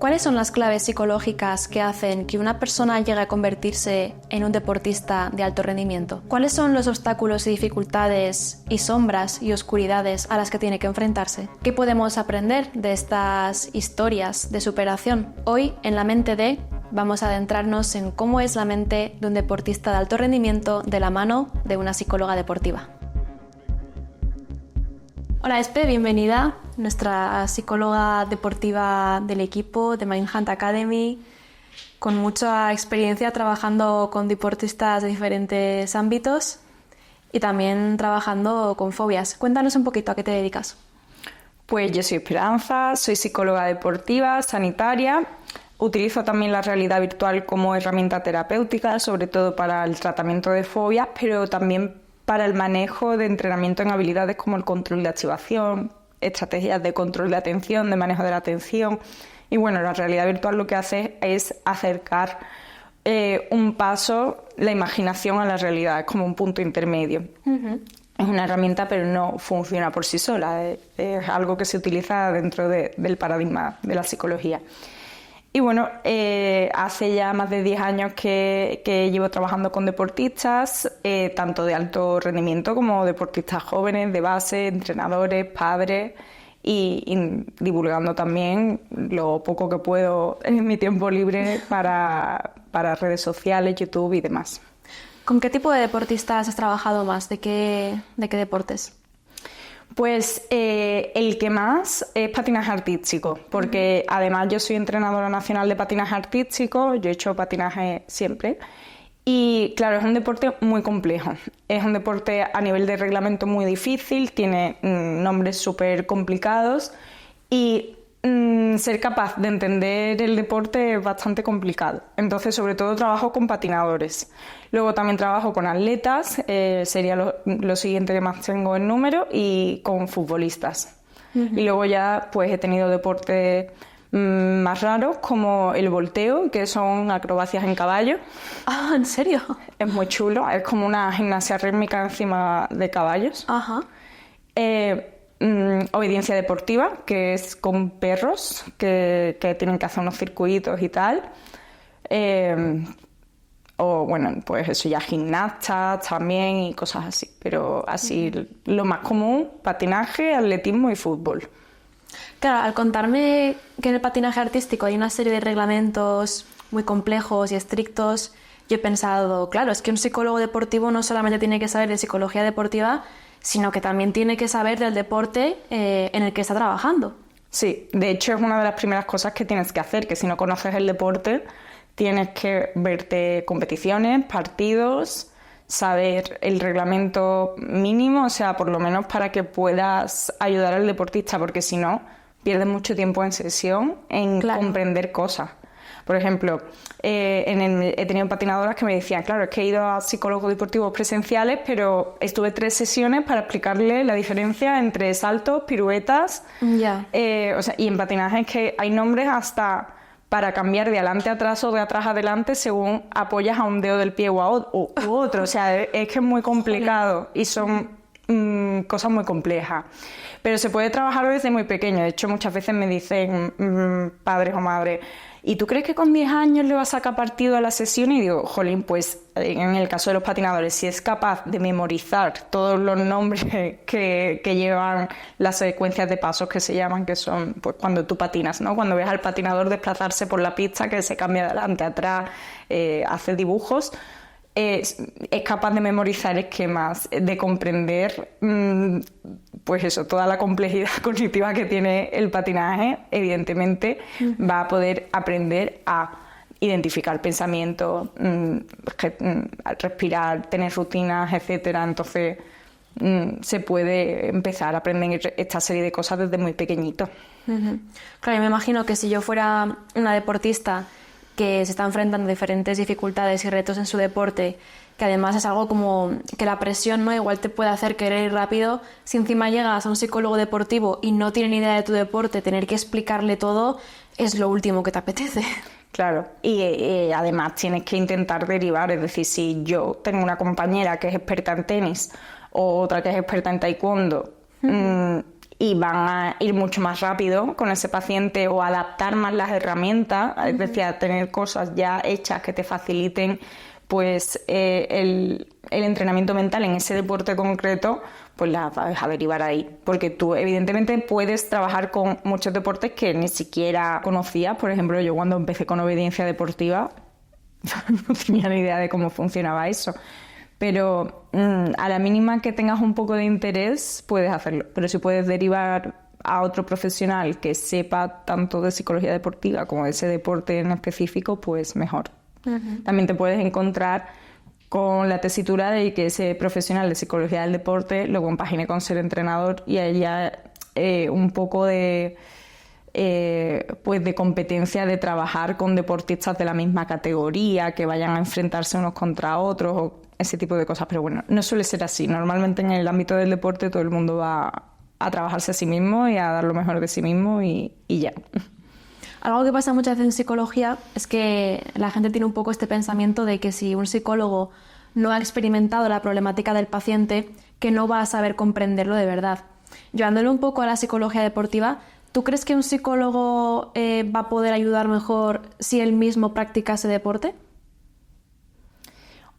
¿Cuáles son las claves psicológicas que hacen que una persona llegue a convertirse en un deportista de alto rendimiento? ¿Cuáles son los obstáculos y dificultades y sombras y oscuridades a las que tiene que enfrentarse? ¿Qué podemos aprender de estas historias de superación? Hoy, en La Mente de, vamos a adentrarnos en cómo es la mente de un deportista de alto rendimiento de la mano de una psicóloga deportiva. Hola Espe, bienvenida, nuestra psicóloga deportiva del equipo de Mindhunt Academy, con mucha experiencia trabajando con deportistas de diferentes ámbitos y también trabajando con fobias. Cuéntanos un poquito a qué te dedicas. Pues yo soy Esperanza, soy psicóloga deportiva, sanitaria. Utilizo también la realidad virtual como herramienta terapéutica, sobre todo para el tratamiento de fobias, pero también para el manejo de entrenamiento en habilidades como el control de activación, estrategias de control de atención, de manejo de la atención. Y bueno, la realidad virtual lo que hace es acercar un paso la imaginación a la realidad, es como un punto intermedio. Es una herramienta, pero no funciona por sí sola, es algo que se utiliza dentro del paradigma de la psicología. Y bueno, hace ya más de 10 años que llevo trabajando con deportistas, tanto de alto rendimiento como deportistas jóvenes, de base, entrenadores, padres, y divulgando también lo poco que puedo en mi tiempo libre para redes sociales, YouTube y demás. ¿Con qué tipo de deportistas has trabajado más? ¿De qué deportes? Pues el que más es patinaje artístico, porque además yo soy entrenadora nacional de patinaje artístico, yo he hecho patinaje siempre, y claro, es un deporte muy complejo, es un deporte a nivel de reglamento muy difícil, tiene nombres súper complicados y ser capaz de entender el deporte es bastante complicado. Entonces, sobre todo trabajo con patinadores. Luego también trabajo con atletas, sería lo siguiente que más tengo en número, y con futbolistas. Y luego ya pues he tenido deportes más raros como el volteo, que son acrobacias en caballo. Ah, ¿en serio? Es muy chulo, es como una gimnasia rítmica encima de caballos. Ajá. Obediencia deportiva, que es con perros que tienen que hacer unos circuitos y tal. O bueno, pues eso ya, gimnastas también y cosas así. Pero así lo más común, patinaje, atletismo y fútbol. Claro, al contarme que en el patinaje artístico hay una serie de reglamentos muy complejos y estrictos, yo he pensado, claro, es que un psicólogo deportivo no solamente tiene que saber de psicología deportiva, sino que también tiene que saber del deporte en el que está trabajando. Sí, de hecho es una de las primeras cosas que tienes que hacer, que si no conoces el deporte, tienes que verte competiciones, partidos, saber el reglamento mínimo, o sea, por lo menos para que puedas ayudar al deportista, porque si no, pierdes mucho tiempo en sesión en comprender cosas. Por ejemplo, he tenido patinadoras que me decían, claro, es que he ido a psicólogos deportivos presenciales, pero estuve 3 sesiones para explicarle la diferencia entre saltos, piruetas. O sea, y en patinaje es que hay nombres hasta para cambiar de adelante a atrás o de atrás a adelante según apoyas a un dedo del pie u otro. O sea, es que es muy complicado y son cosas muy complejas. Pero se puede trabajar desde muy pequeño. De hecho, muchas veces me dicen padres o madres, ¿y tú crees que con 10 años le vas a sacar partido a la sesión? Y digo, jolín, pues en el caso de los patinadores, si es capaz de memorizar todos los nombres que llevan las secuencias de pasos que se llaman, que son pues cuando tú patinas, ¿no? Cuando ves al patinador desplazarse por la pista, que se cambia de adelante, atrás, hace dibujos, es capaz de memorizar esquemas, de comprender pues eso, toda la complejidad cognitiva que tiene el patinaje. Evidentemente va a poder aprender a identificar pensamientos, respirar, tener rutinas, etcétera. Entonces se puede empezar a aprender esta serie de cosas desde muy pequeñito. Claro, me imagino que si yo fuera una deportista que se está enfrentando a diferentes dificultades y retos en su deporte, que además es algo como que la presión, ¿no?, igual te puede hacer querer ir rápido. Si encima llegas a un psicólogo deportivo y no tiene ni idea de tu deporte, tener que explicarle todo es lo último que te apetece. Claro, y además tienes que intentar derivar, es decir, si yo tengo una compañera que es experta en tenis o otra que es experta en taekwondo, y van a ir mucho más rápido con ese paciente o adaptar más las herramientas, es decir, a tener cosas ya hechas que te faciliten pues el entrenamiento mental en ese deporte concreto, pues la vas a derivar ahí. Porque tú evidentemente puedes trabajar con muchos deportes que ni siquiera conocías. Por ejemplo, yo cuando empecé con obediencia deportiva no tenía ni idea de cómo funcionaba eso. Pero a la mínima que tengas un poco de interés, puedes hacerlo. Pero si puedes derivar a otro profesional que sepa tanto de psicología deportiva como de ese deporte en específico, pues mejor. También te puedes encontrar con la tesitura de que ese profesional de psicología del deporte lo compagine con ser entrenador y haya un poco de pues de competencia de trabajar con deportistas de la misma categoría, que vayan a enfrentarse unos contra otros o ese tipo de cosas. Pero bueno, no suele ser así. Normalmente en el ámbito del deporte todo el mundo va a trabajarse a sí mismo y a dar lo mejor de sí mismo y ya. Algo que pasa muchas veces en psicología es que la gente tiene un poco este pensamiento de que si un psicólogo no ha experimentado la problemática del paciente, que no va a saber comprenderlo de verdad. Llevándolo un poco a la psicología deportiva, ¿tú crees que un psicólogo va a poder ayudar mejor si él mismo practica ese deporte?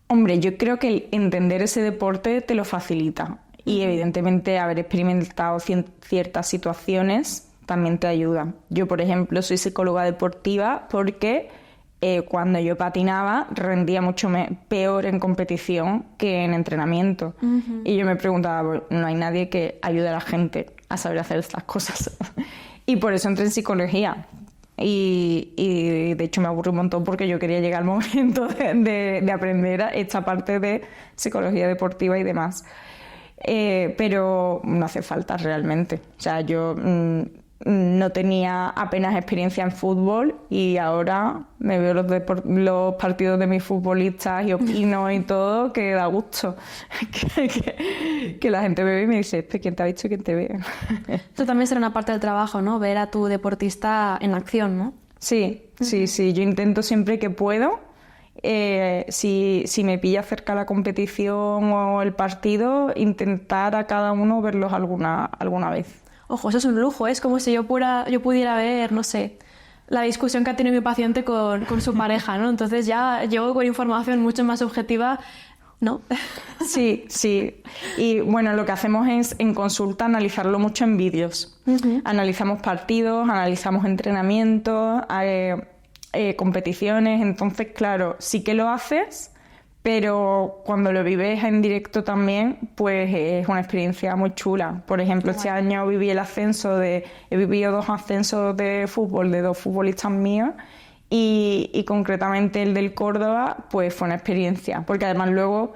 Hombre, yo creo que el entender ese deporte te lo facilita y evidentemente haber experimentado ciertas situaciones también te ayuda. Yo, por ejemplo, soy psicóloga deportiva porque cuando yo patinaba rendía mucho peor en competición que en entrenamiento. Y yo me preguntaba, pues, no hay nadie que ayude a la gente a saber hacer estas cosas. Y por eso entré en psicología. Y de hecho me aburrí un montón porque yo quería llegar al momento de aprender esta parte de psicología deportiva y demás. Pero no hace falta realmente. O sea, yo no tenía apenas experiencia en fútbol y ahora me veo los partidos de mis futbolistas y opino y todo, que da gusto. que la gente me ve y me dice, ¿quién te ha dicho quién te ve? Esto también será una parte del trabajo, ¿no? Ver a tu deportista en acción, ¿no? Sí. Yo intento siempre que puedo. Si me pilla cerca la competición o el partido, intentar a cada uno verlos alguna vez. Ojo, eso es un lujo, ¿eh? Es como si yo pudiera ver, no sé, la discusión que ha tenido mi paciente con su pareja, ¿no? Entonces ya llego con información mucho más objetiva, ¿no? Sí. Y bueno, lo que hacemos es en consulta analizarlo mucho en vídeos. Analizamos partidos, analizamos entrenamientos, competiciones. Entonces, claro, sí que lo haces, pero cuando lo vives en directo también, pues es una experiencia muy chula. Por ejemplo, este año he vivido 2 ascensos de fútbol de 2 futbolistas míos y concretamente el del Córdoba, pues fue una experiencia, porque además luego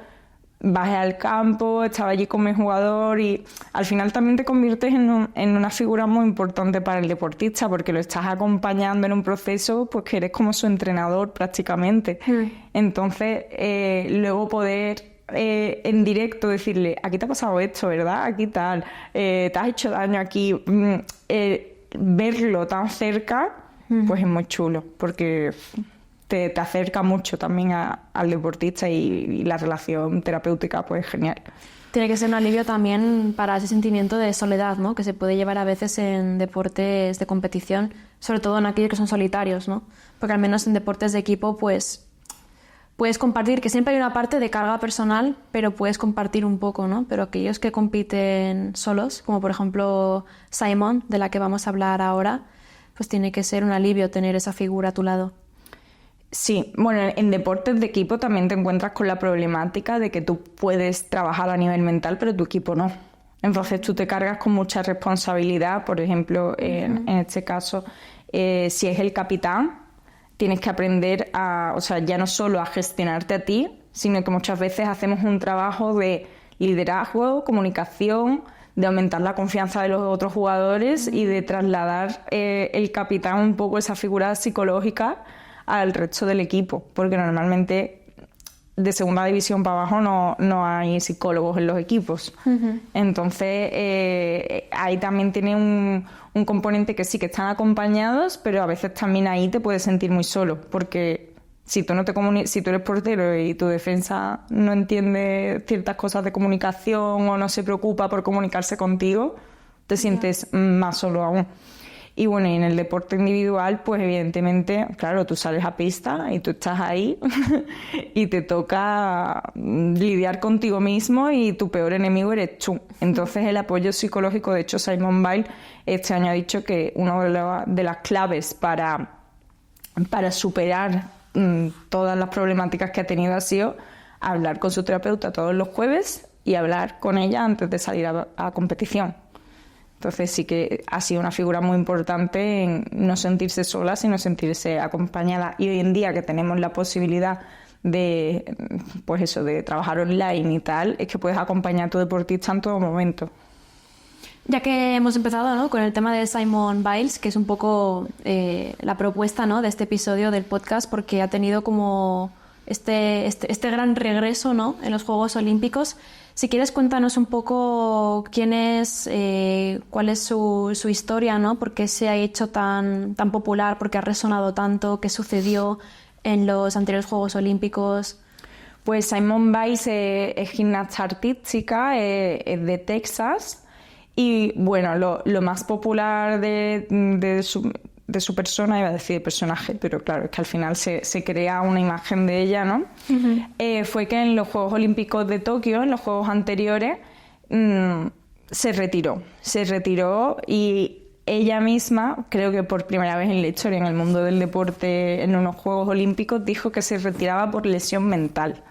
bajé al campo, estaba allí con mi jugador y al final también te conviertes en una figura muy importante para el deportista porque lo estás acompañando en un proceso pues que eres como su entrenador prácticamente. Entonces, luego poder en directo decirle, aquí te ha pasado esto, ¿verdad? Aquí tal, te has hecho daño aquí. Verlo tan cerca, pues es muy chulo porque te acerca mucho también al deportista y la relación terapéutica pues es genial. Tiene que ser un alivio también para ese sentimiento de soledad, ¿no? Que se puede llevar a veces en deportes de competición, sobre todo en aquellos que son solitarios, ¿no? Porque al menos en deportes de equipo pues puedes compartir, que siempre hay una parte de carga personal, pero puedes compartir un poco, ¿no? Pero aquellos que compiten solos, como por ejemplo Simon, de la que vamos a hablar ahora, pues tiene que ser un alivio tener esa figura a tu lado. Sí, bueno, en deportes de equipo también te encuentras con la problemática de que tú puedes trabajar a nivel mental, pero tu equipo no. Entonces tú te cargas con mucha responsabilidad. Por ejemplo, en este caso, si es el capitán, tienes que aprender ya no solo a gestionarte a ti, sino que muchas veces hacemos un trabajo de liderazgo, comunicación, de aumentar la confianza de los otros jugadores y de trasladar el capitán un poco esa figura psicológica al resto del equipo, porque normalmente de segunda división para abajo no hay psicólogos en los equipos. Entonces ahí también tiene un componente que sí que están acompañados, pero a veces también ahí te puedes sentir muy solo, porque si tú si tú eres portero y tu defensa no entiende ciertas cosas de comunicación o no se preocupa por comunicarse contigo, te sientes más solo aún. Y bueno, y en el deporte individual, pues evidentemente, claro, tú sales a pista y tú estás ahí y te toca lidiar contigo mismo y tu peor enemigo eres tú. Entonces el apoyo psicológico, de hecho Simone Biles este año ha dicho que una de las claves para superar todas las problemáticas que ha tenido ha sido hablar con su terapeuta todos los jueves y hablar con ella antes de salir a competición. Entonces sí que ha sido una figura muy importante en no sentirse sola, sino sentirse acompañada. Y hoy en día que tenemos la posibilidad de, pues eso, de trabajar online y tal, es que puedes acompañar a tu deportista en todo momento. Ya que hemos empezado, ¿no?, con el tema de Simone Biles, que es un poco la propuesta, ¿no?, de este episodio del podcast, porque ha tenido como este gran regreso, ¿no?, en los Juegos Olímpicos. Si quieres, cuéntanos un poco quién es, cuál es su historia, ¿no?, por qué se ha hecho tan popular, por qué ha resonado tanto, qué sucedió en los anteriores Juegos Olímpicos. Pues Simone Biles es gimnasta artística, es de Texas. Y bueno, lo más popular de su persona, iba a decir de personaje, pero claro, es que al final se crea una imagen de ella, ¿no? Uh-huh. Fue que en los Juegos Olímpicos de Tokio, en los Juegos anteriores, se retiró y ella misma, creo que por primera vez en la historia, en el mundo del deporte, en unos Juegos Olímpicos, dijo que se retiraba por lesión mental.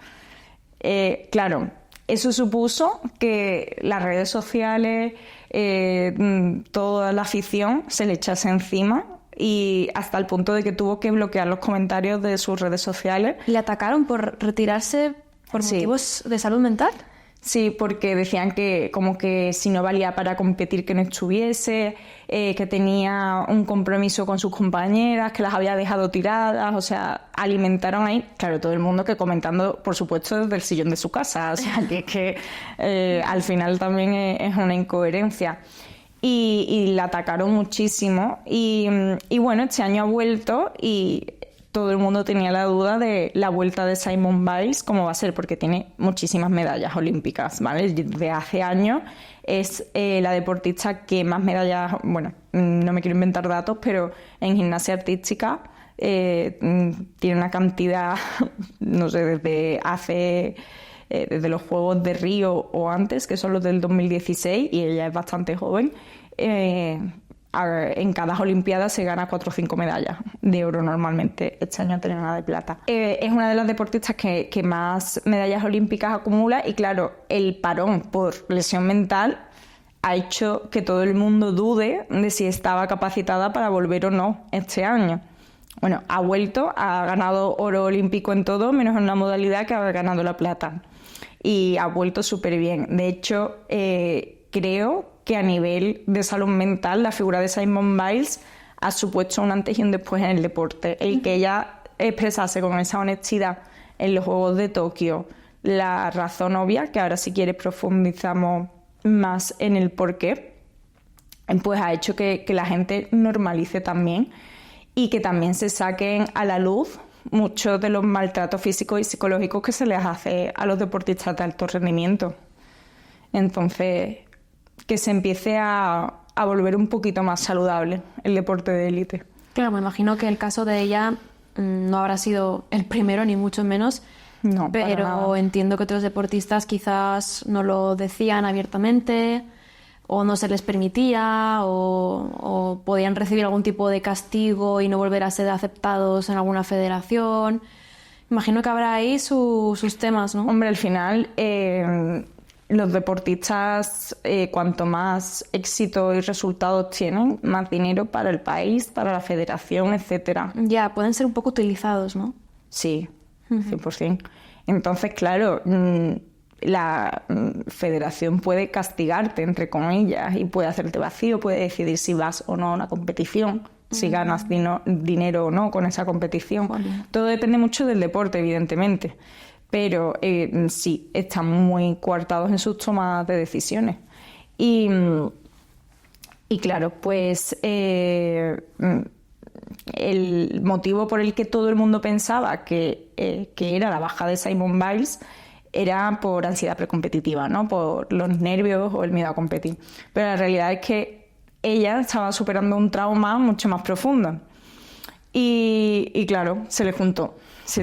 Claro, eso supuso que las redes sociales, toda la afición se le echase encima y hasta el punto de que tuvo que bloquear los comentarios de sus redes sociales. ¿Le atacaron por retirarse por motivos de salud mental? Sí, porque decían que como que si no valía para competir que no estuviese, que tenía un compromiso con sus compañeras, que las había dejado tiradas, o sea, alimentaron ahí, claro, todo el mundo que comentando, por supuesto, desde el sillón de su casa, o sea, que al final también es una incoherencia. Y la atacaron muchísimo y bueno, este año ha vuelto y todo el mundo tenía la duda de la vuelta de Simone Biles, cómo va a ser, porque tiene muchísimas medallas olímpicas, ¿vale? De hace años es la deportista que más medallas, bueno, no me quiero inventar datos, pero en gimnasia artística tiene una cantidad, no sé, desde los Juegos de Río o antes, que son los del 2016, y ella es bastante joven. En cada Olimpiada se gana 4 o 5 medallas de oro normalmente. Este año ha tenido una de plata. Es una de las deportistas que más medallas olímpicas acumula y claro, el parón por lesión mental ha hecho que todo el mundo dude de si estaba capacitada para volver o no este año. Bueno, ha vuelto, ha ganado oro olímpico en todo, menos en una modalidad que ha ganado la plata. Y ha vuelto súper bien. De hecho, creo que a nivel de salud mental la figura de Simone Biles ha supuesto un antes y un después en el deporte. El que ella expresase con esa honestidad en los Juegos de Tokio la razón obvia, que ahora si quieres profundizamos más en el porqué, pues ha hecho que la gente normalice también y que también se saquen a la luz muchos de los maltratos físicos y psicológicos que se les hace a los deportistas de alto rendimiento. Entonces, que se empiece a volver un poquito más saludable el deporte de élite. Claro, me imagino que el caso de ella no habrá sido el primero, ni mucho menos, no, pero entiendo que otros deportistas quizás no lo decían abiertamente o no se les permitía o podían recibir algún tipo de castigo y no volver a ser aceptados en alguna federación. Imagino que habrá ahí sus temas, ¿no? Hombre, al final los deportistas, cuanto más éxito y resultados tienen, más dinero para el país, para la federación, etcétera. Ya, pueden ser un poco utilizados, ¿no? Sí, 100%. Entonces, claro, la federación puede castigarte, entre comillas, y puede hacerte vacío, puede decidir si vas o no a una competición, si ganas dinero o no con esa competición. Vale. Todo depende mucho del deporte, evidentemente. Pero sí, están muy coartados en sus tomas de decisiones. Y claro, pues el motivo por el que todo el mundo pensaba que era la baja de Simone Biles era por ansiedad precompetitiva, ¿no? Por los nervios o el miedo a competir. Pero la realidad es que ella estaba superando un trauma mucho más profundo. Y claro, se le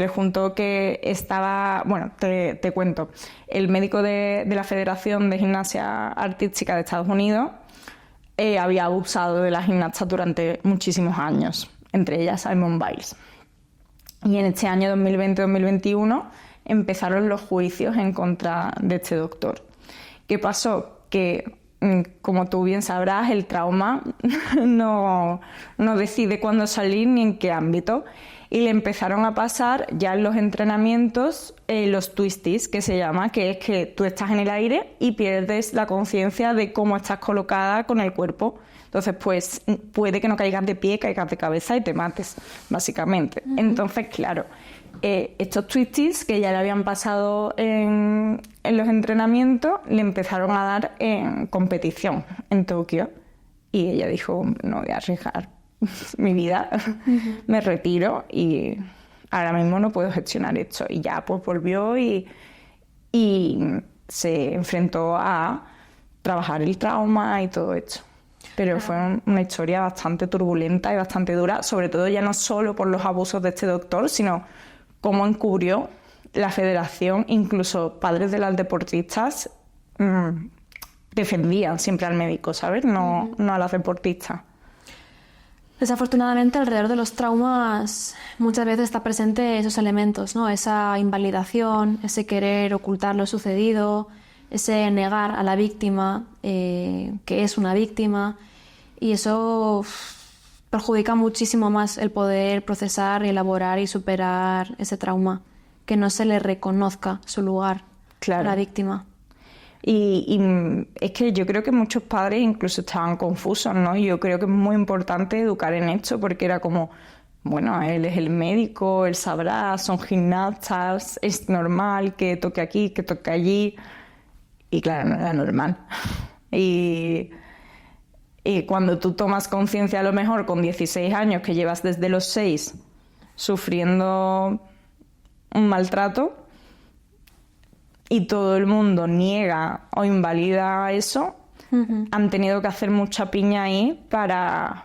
juntó que estaba... Bueno, te cuento. El médico de la Federación de Gimnasia Artística de Estados Unidos había abusado de la gimnasta durante muchísimos años, entre ellas Simone Biles. Y en este año 2020-2021 empezaron los juicios en contra de este doctor. ¿Qué pasó? Que, como tú bien sabrás, el trauma no decide cuándo salir ni en qué ámbito. Y le empezaron a pasar ya en los entrenamientos los twisties, que se llama, que es que tú estás en el aire y pierdes la conciencia de cómo estás colocada con el cuerpo. Entonces, pues puede que no caigas de pie, caigas de cabeza y te mates, básicamente. Uh-huh. Entonces, claro, estos twisties que ya le habían pasado en los entrenamientos, le empezaron a dar en competición en Tokio. Y ella dijo, no voy a arriesgar mi vida, uh-huh. Me retiro y ahora mismo no puedo gestionar esto. Y ya pues volvió y se enfrentó a trabajar el trauma y todo esto. Pero fue una historia bastante turbulenta y bastante dura, sobre todo ya no solo por los abusos de este doctor, sino cómo encubrió la federación, incluso padres de las deportistas defendían siempre al médico, ¿sabes? No a las deportistas. Desafortunadamente, alrededor de los traumas muchas veces está presente esos elementos, ¿no? Esa invalidación, ese querer ocultar lo sucedido, ese negar a la víctima que es una víctima, y eso perjudica muchísimo más el poder procesar, elaborar y superar ese trauma, que no se le reconozca su lugar a la víctima. Y es que yo creo que muchos padres incluso estaban confusos, ¿no? Yo creo que es muy importante educar en esto, porque era como, bueno, él es el médico, él sabrá, son gimnastas, es normal que toque aquí, que toque allí. Y claro, no era normal. Y cuando tú tomas conciencia, a lo mejor con 16 años, que llevas desde los 6 sufriendo un maltrato, y todo el mundo niega o invalida eso, uh-huh. Han tenido que hacer mucha piña ahí para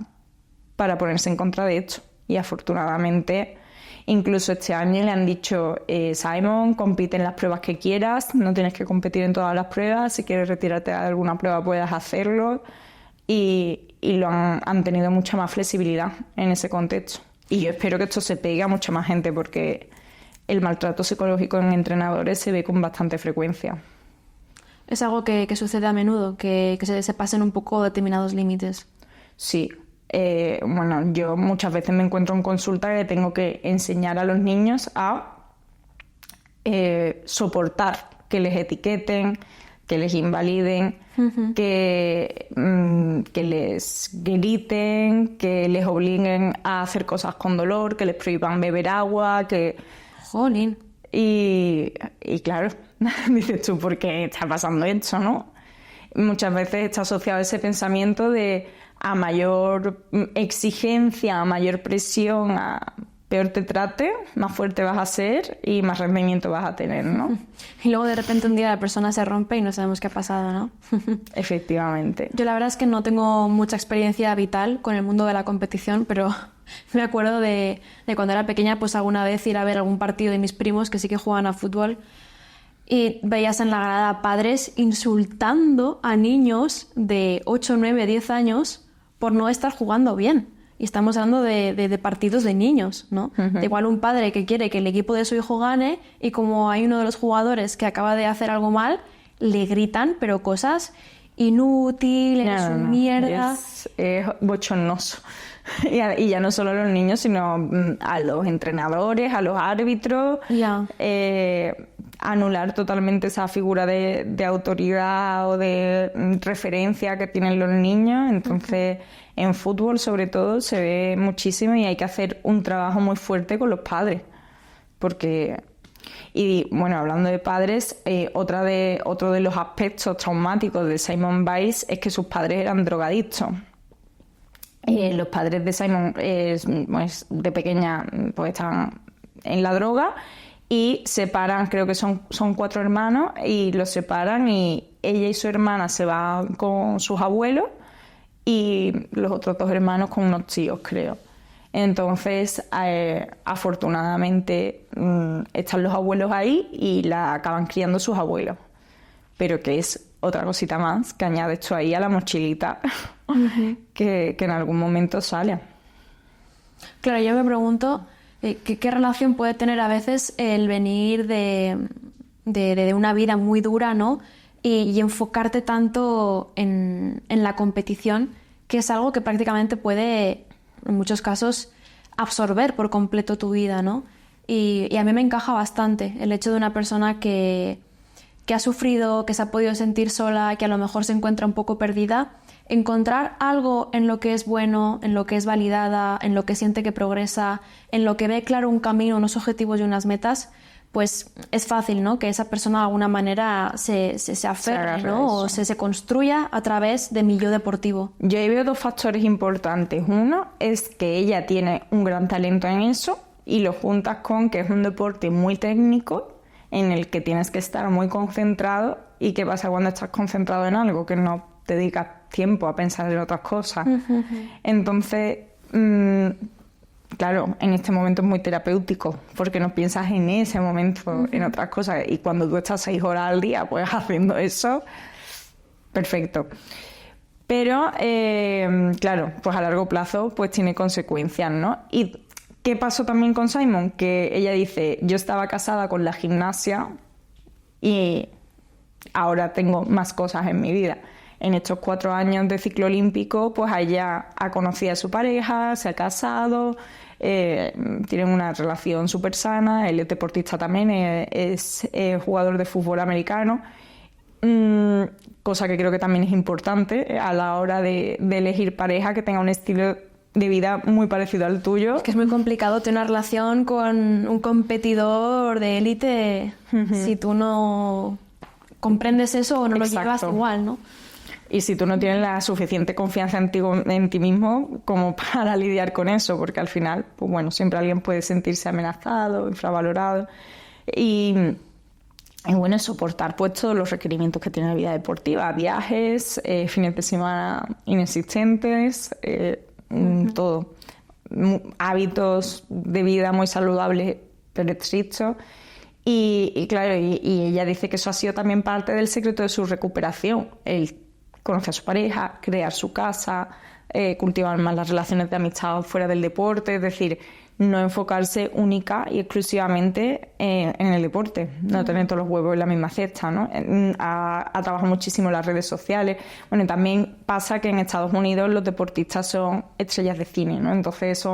ponerse en contra de esto. Y afortunadamente, incluso este año le han dicho, Simon, compite en las pruebas que quieras, no tienes que competir en todas las pruebas, si quieres retirarte de alguna prueba puedes hacerlo, y han tenido mucha más flexibilidad en ese contexto. Y yo espero que esto se pegue a mucha más gente, porque el maltrato psicológico en entrenadores se ve con bastante frecuencia. Es algo que sucede a menudo, que se pasen un poco determinados límites. Sí. Bueno, yo muchas veces me encuentro en consulta que tengo que enseñar a los niños a soportar que les etiqueten, que les invaliden, uh-huh. que les griten, que les obliguen a hacer cosas con dolor, que les prohíban beber agua, que... Jolín. Y claro, dices tú, ¿por qué está pasando esto, no? Muchas veces está asociado a ese pensamiento de a mayor exigencia, a mayor presión, a peor te trate, más fuerte vas a ser y más rendimiento vas a tener, ¿no? Y luego de repente un día la persona se rompe y no sabemos qué ha pasado, ¿no? Efectivamente. Yo la verdad es que no tengo mucha experiencia vital con el mundo de la competición, pero me acuerdo de cuando era pequeña, pues alguna vez ir a ver algún partido de mis primos que sí que jugaban a fútbol, y veías en la grada padres insultando a niños de 8, 9, 10 años por no estar jugando bien. Y estamos hablando de partidos de niños, ¿no? Uh-huh. De igual un padre que quiere que el equipo de su hijo gane, y como hay uno de los jugadores que acaba de hacer algo mal, le gritan, pero cosas inútil, eres un mierda. Es bochornoso. Y ya no solo a los niños, sino a los entrenadores, a los árbitros. Yeah. Anular totalmente esa figura de autoridad o de referencia que tienen los niños. Entonces, uh-huh. En fútbol sobre todo se ve muchísimo, y hay que hacer un trabajo muy fuerte con los padres. Porque... Y bueno, hablando de padres, otro de los aspectos traumáticos de Simone Biles es que sus padres eran drogadictos. Los padres de Simone, pues, de pequeña, pues estaban en la droga, y separan, creo que son 4 hermanos, y los separan y ella y su hermana se van con sus abuelos y los otros 2 hermanos con unos tíos, creo. Entonces, afortunadamente, están los abuelos ahí y la acaban criando sus abuelos. Pero que es otra cosita más que añade esto ahí a la mochilita que en algún momento sale. Claro, yo me pregunto qué relación puede tener a veces el venir de una vida muy dura, ¿no? Y enfocarte tanto en la competición, que es algo que prácticamente puede, en muchos casos, absorber por completo tu vida, ¿no? Y a mí me encaja bastante el hecho de una persona que ha sufrido, que se ha podido sentir sola, que a lo mejor se encuentra un poco perdida, encontrar algo en lo que es bueno, en lo que es validada, en lo que siente que progresa, en lo que ve claro un camino, unos objetivos y unas metas, pues es fácil, ¿no? Que esa persona de alguna manera se aferre, ¿no? O se construya a través de mi yo deportivo. Yo ahí veo 2 factores importantes. Uno es que ella tiene un gran talento en eso y lo juntas con que es un deporte muy técnico en el que tienes que estar muy concentrado. ¿Y qué pasa cuando estás concentrado en algo? Que no te dedicas tiempo a pensar en otras cosas. Entonces, claro, en este momento es muy terapéutico porque no piensas en ese momento, en otras cosas. Y cuando tú estás 6 horas al día, pues haciendo eso, perfecto. Pero, claro, pues a largo plazo pues tiene consecuencias, ¿no? Y ¿qué pasó también con Simon? Que ella dice, yo estaba casada con la gimnasia y ahora tengo más cosas en mi vida. En estos 4 años de ciclo olímpico, pues ella ha conocido a su pareja, se ha casado, tienen una relación súper sana, él es deportista también, es jugador de fútbol americano, cosa que creo que también es importante a la hora de elegir pareja, que tenga un estilo de vida muy parecido al tuyo. Es que es muy complicado tener una relación con un competidor de élite si tú no comprendes eso o no lo llevas igual, ¿no? Y si tú no tienes la suficiente confianza en ti mismo como para lidiar con eso, porque al final, pues bueno, siempre alguien puede sentirse amenazado, infravalorado. Y bueno, soportar pues todos los requerimientos que tiene la vida deportiva, viajes, fines de semana inexistentes, todo. Hábitos de vida muy saludables pero estrictos. Y claro, y ella dice que eso ha sido también parte del secreto de su recuperación, el conocer a su pareja, crear su casa, cultivar más las relaciones de amistad fuera del deporte, es decir, no enfocarse única y exclusivamente en el deporte, no tener todos los huevos en la misma cesta, ¿no? Ha trabajado muchísimo en las redes sociales. Bueno, también pasa que en Estados Unidos los deportistas son estrellas de cine, ¿no? Entonces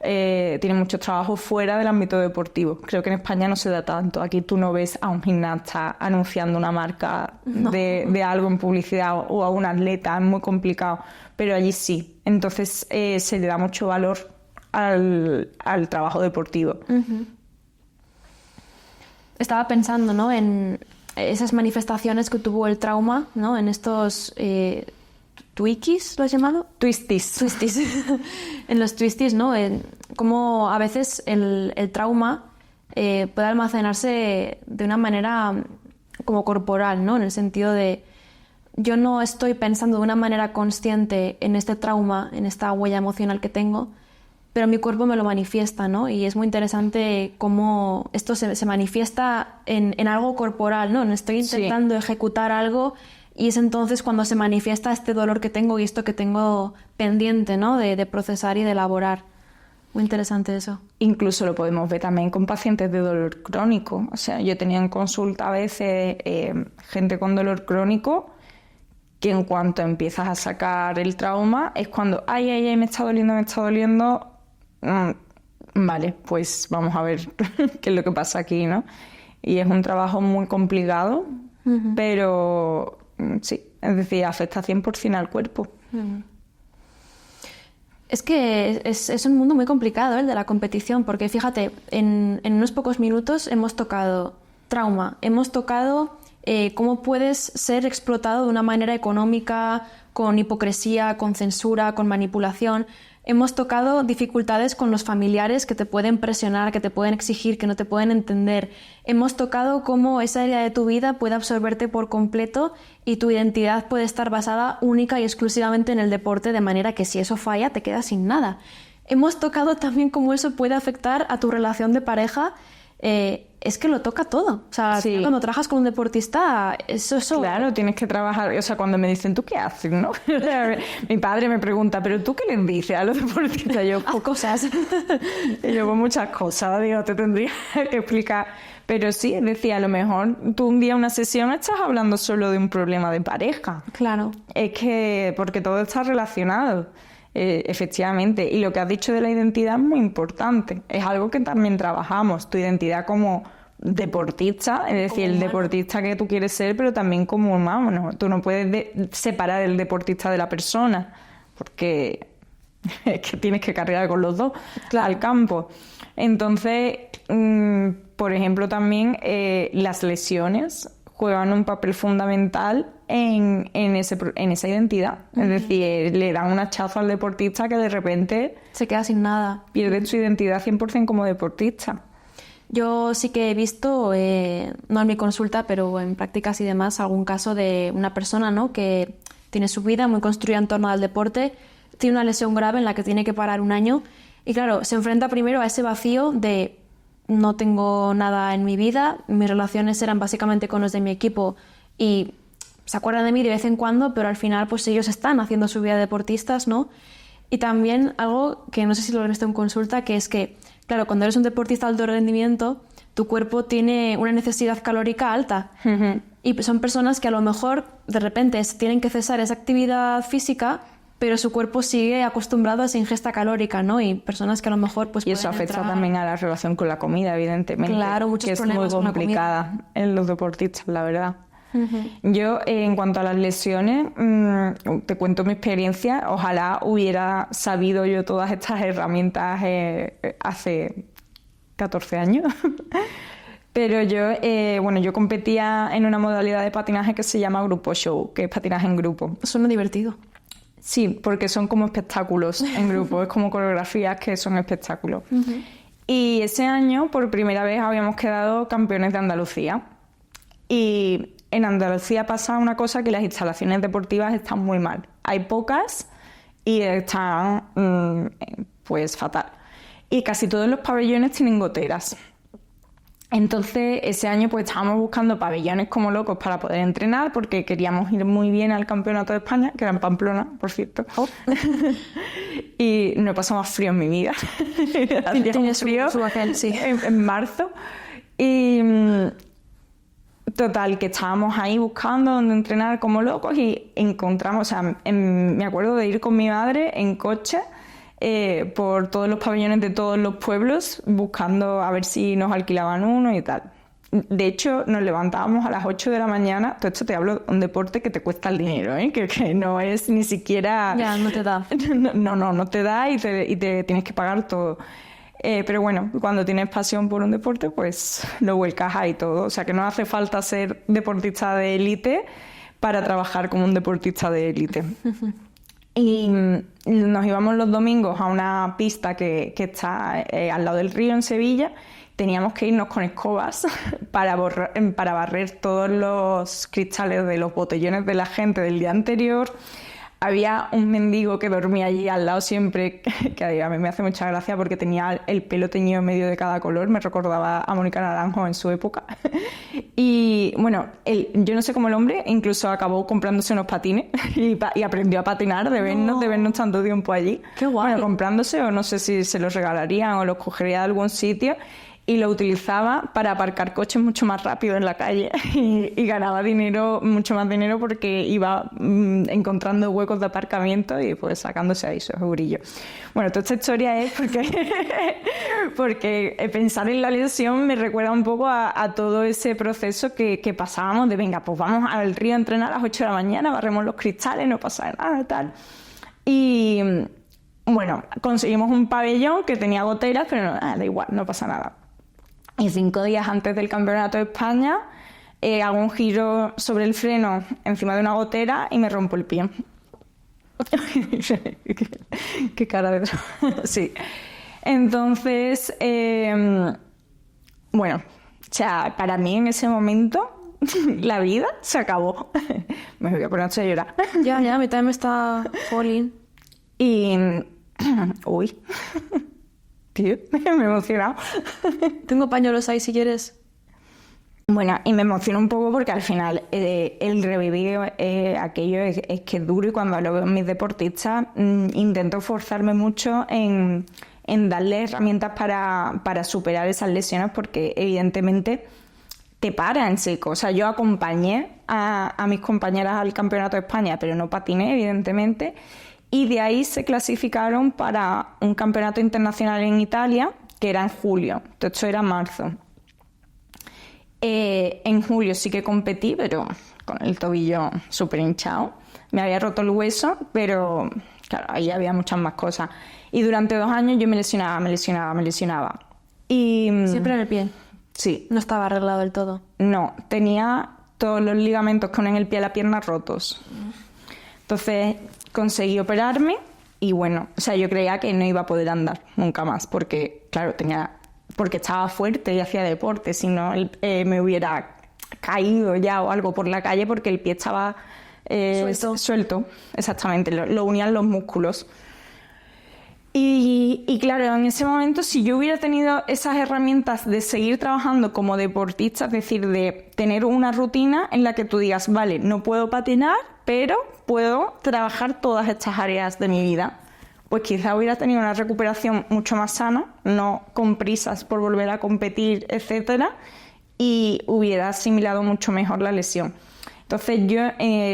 tienen muchos trabajos fuera del ámbito deportivo. Creo que en España no se da tanto. Aquí tú no ves a un gimnasta anunciando una marca de algo en publicidad o a un atleta, es muy complicado, pero allí sí. Entonces se le da mucho valor al trabajo deportivo. Estaba pensando, ¿no?, en esas manifestaciones que tuvo el trauma, ¿no?, en estos ¿Twikis lo has llamado? Twisties. En los twisties, ¿no? Cómo a veces el trauma puede almacenarse de una manera como corporal, ¿no? En el sentido de yo no estoy pensando de una manera consciente en este trauma, en esta huella emocional que tengo, pero mi cuerpo me lo manifiesta, ¿no? Y es muy interesante cómo esto se manifiesta en algo corporal, ¿no? Estoy intentando ejecutar algo y es entonces cuando se manifiesta este dolor que tengo y esto que tengo pendiente, ¿no?, de procesar y de elaborar. Muy interesante eso. Incluso lo podemos ver también con pacientes de dolor crónico. O sea, yo tenía en consulta a veces gente con dolor crónico que en cuanto empiezas a sacar el trauma es cuando, ay, me está doliendo. Vale, pues vamos a ver qué es lo que pasa aquí, ¿no? Y es un trabajo muy complicado, pero sí, es decir, afecta 100% al cuerpo. Es que es un mundo muy complicado el de la competición, porque fíjate, en unos pocos minutos hemos tocado trauma, hemos tocado cómo puedes ser explotado de una manera económica, con hipocresía, con censura, con manipulación. Hemos tocado dificultades con los familiares que te pueden presionar, que te pueden exigir, que no te pueden entender. Hemos tocado cómo esa área de tu vida puede absorberte por completo y tu identidad puede estar basada única y exclusivamente en el deporte, de manera que si eso falla te quedas sin nada. Hemos tocado también cómo eso puede afectar a tu relación de pareja. Es que lo toca todo. O sea, Sí. cuando trabajas con un deportista, eso... Claro, tienes que trabajar. O sea, cuando me dicen, ¿tú qué haces, no? Mi padre me pregunta, ¿pero tú qué les dices a los deportistas? Yo, Haz cosas. y yo, pues muchas cosas, digo, te tendría que explicar. Pero sí, decía, a lo mejor tú un día en una sesión estás hablando solo de un problema de pareja. Claro. Es que, porque todo está relacionado, efectivamente. Y lo que has dicho de la identidad es muy importante. Es algo que también trabajamos, tu identidad como deportista, es decir, el deportista que tú quieres ser, pero también como humano, ¿no? Tú no puedes separar el deportista de la persona, porque es que tienes que cargar con los dos al campo. Entonces, por ejemplo, también las lesiones juegan un papel fundamental en esa identidad. Es decir, le dan un hachazo al deportista que de repente Se queda sin nada. pierde su identidad 100% como deportista. Yo sí que he visto, no en mi consulta, pero en prácticas y demás, algún caso de una persona, ¿no?, que tiene su vida muy construida en torno al deporte, tiene una lesión grave en la que tiene que parar un año y claro, se enfrenta primero a ese vacío de no tengo nada en mi vida, mis relaciones eran básicamente con los de mi equipo y se acuerdan de mí de vez en cuando, pero al final pues ellos están haciendo su vida de deportistas, ¿no? Y también algo que no sé si lo he visto en consulta, que es que, claro, cuando eres un deportista de alto rendimiento, tu cuerpo tiene una necesidad calórica alta. Y son personas que a lo mejor de repente tienen que cesar esa actividad física, pero su cuerpo sigue acostumbrado a esa ingesta calórica, ¿no? Y personas que a lo mejor pues Y eso pueden afecta entrar... también a la relación con la comida, evidentemente. Claro, muchos que es muy problemas con la complicada en los deportistas, la verdad. Yo, en cuanto a las lesiones, te cuento mi experiencia. Ojalá hubiera sabido yo todas estas herramientas hace 14 años. Pero yo competía en una modalidad de patinaje que se llama grupo show, que es patinaje en grupo. Suena divertido. Sí, porque son como espectáculos en grupo, es como coreografías que son espectáculos. Y ese año, por primera vez, habíamos quedado campeones de Andalucía. Y en Andalucía pasa una cosa, que las instalaciones deportivas están muy mal. Hay pocas y están pues fatal. Y casi todos los pabellones tienen goteras. Entonces, ese año pues estábamos buscando pabellones como locos para poder entrenar, porque queríamos ir muy bien al Campeonato de España, que era en Pamplona, por cierto. Y no he pasado más frío en mi vida. Tiene su aquel, sí. En marzo. Y total, que estábamos ahí buscando dónde entrenar como locos y encontramos, o sea, me acuerdo de ir con mi madre en coche por todos los pabellones de todos los pueblos buscando a ver si nos alquilaban uno y tal. De hecho, nos levantábamos a las 8 de la mañana. Todo esto te hablo de un deporte que te cuesta el dinero, que no es ni siquiera... Ya, no te da. No te da y te tienes que pagar todo. Pero bueno, cuando tienes pasión por un deporte, pues lo vuelcas ahí todo. O sea, que no hace falta ser deportista de élite para trabajar como un deportista de élite. Y nos íbamos los domingos a una pista que está al lado del río en Sevilla. Teníamos que irnos con escobas para barrer todos los cristales de los botellones de la gente del día anterior. Había un mendigo que dormía allí al lado siempre, que a mí me hace mucha gracia porque tenía el pelo teñido medio de cada color, me recordaba a Mónica Naranjo en su época. Y bueno, yo no sé cómo el hombre incluso acabó comprándose unos patines y aprendió a patinar de vernos tanto tiempo allí. ¡Qué guay! Bueno, comprándose, o no sé si se los regalarían o los cogería de algún sitio. Y lo utilizaba para aparcar coches mucho más rápido en la calle y ganaba dinero, mucho más dinero, porque iba encontrando huecos de aparcamiento y pues sacándose ahí esos eurillos. Bueno, toda esta historia es porque pensar en la lesión me recuerda un poco a todo ese proceso que pasábamos de venga, pues vamos al río a entrenar a las 8 de la mañana, barremos los cristales, no pasa nada, tal. Y bueno, conseguimos un pabellón que tenía goteras, pero da igual, no pasa nada. Y 5 días antes del Campeonato de España hago un giro sobre el freno encima de una gotera y me rompo el pie. Qué cara de... Sí. Entonces, bueno, o sea, para mí en ese momento la vida se acabó. Me voy a poner a llorar. Ya, a mí también me está falling. Y... Uy. Tío, me he emocionado. Tengo pañuelos ahí si quieres. Bueno, y me emociono un poco porque al final el revivir aquello es que es duro, y cuando hablo con mis deportistas intento forzarme mucho en darles herramientas para superar esas lesiones, porque evidentemente te para en seco. O sea, yo acompañé a mis compañeras al Campeonato de España, pero no patiné, evidentemente, y de ahí se clasificaron para un campeonato internacional en Italia, que era en julio. Entonces, esto era marzo. En julio sí que competí, pero con el tobillo súper hinchado. Me había roto el hueso, pero claro, ahí había muchas más cosas. Y durante 2 años yo me lesionaba. Y Siempre en el pie. sí. No estaba arreglado del todo. No, tenía todos los ligamentos que unen el pie a la pierna rotos. Entonces conseguí operarme y bueno, o sea, yo creía que no iba a poder andar nunca más, porque claro, porque estaba fuerte y hacía deporte, si no me hubiera caído ya o algo por la calle, porque el pie estaba suelto, exactamente, lo unían los músculos. Y claro, en ese momento, si yo hubiera tenido esas herramientas de seguir trabajando como deportista, es decir, de tener una rutina en la que tú digas, vale, no puedo patinar, pero puedo trabajar todas estas áreas de mi vida, pues quizá hubiera tenido una recuperación mucho más sana, no con prisas por volver a competir, etcétera, y hubiera asimilado mucho mejor la lesión. Entonces yo